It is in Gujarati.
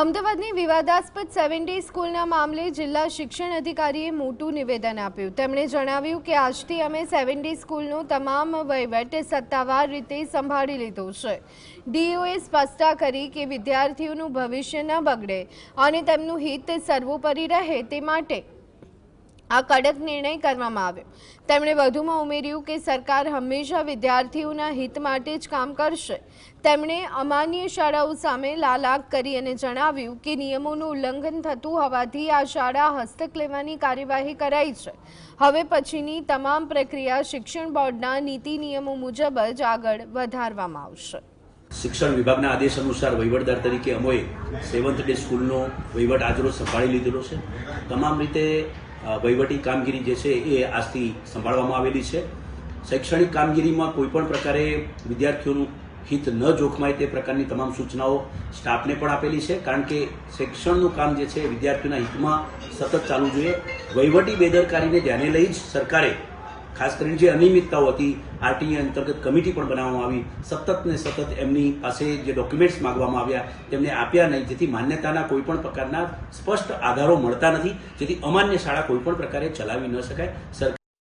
અમદાવાદની વિવાદાસ્પદ 70 સ્કૂલના મામલે જિલ્લા શિક્ષણ અધિકારીએ મોટું નિવેદન આપ્યું। તેમણે જણાવ્યું કે આજથી અમે 70 સ્કૂલનો તમામ વહીવટ સત્તાવાર રીતે સંભાળી લીધો છે। ડીઓએ સ્પષ્ટતા કરી કે વિદ્યાર્થીઓનું ભવિષ્ય ન બગડે અને તેમનું હિત સર્વોપરી રહે તે માટે આ કડક નિર્ણય કરવામાં આવ્યો। તેમણે વધુમાં ઉમેર્યું કે સરકાર હંમેશા વિદ્યાર્થીઓના હિત માટે જ કામ કરશે। તેમણે અમાન્ય શાળાઓ સામે લાલાક કરી અને જણાવ્યું કે નિયમોનું ઉલ્લંઘન થતું હોવાથી આ શાળા હસ્તક લેવાની કાર્યવાહી કરાઈ છે। હવે પછીની તમામ પ્રક્રિયા શિક્ષણ બોર્ડના નીતિ નિયમો મુજબ જ આગળ વધારવામાં આવશે। શિક્ષણ વિભાગના આદેશ અનુસાર વહીવટદાર તરીકે અમોએ 7th ડે સ્કૂલનો વહીવટ આજરોજ સંભાળી લીધેલો છે। તમામ રીતે વહીવટી કામગીરી જે છે એ આજથી સંભાળવામાં આવેલી છે। શૈક્ષણિક કામગીરીમાં કોઈપણ પ્રકારે વિદ્યાર્થીઓનું હિત ન જોખમાય તે પ્રકારની તમામ સૂચનાઓ સ્ટાફને પણ આપેલી છે, કારણ કે શિક્ષણનું કામ જે છે વિદ્યાર્થીઓના હિતમાં સતત ચાલવું જોઈએ। વહીવટી બેદરકારીને ધ્યાને લઈ જ સરકારે ખાસ કરીને જે અનિયમિતતાઓ હતી આરટીઈ અંતર્ગત કમિટી પણ બનાવવામાં આવી। સતત ને સતત એમની પાસે જે ડોક્યુમેન્ટ્સ માંગવામાં આવ્યા તેમને આપ્યા નહીં, જેથી માન્યતાના કોઈપણ પ્રકારના સ્પષ્ટ આધારો મળતા નથી, જેથી અમાન્ય શાળા કોઈપણ પ્રકારે ચલાવી ન શકાય।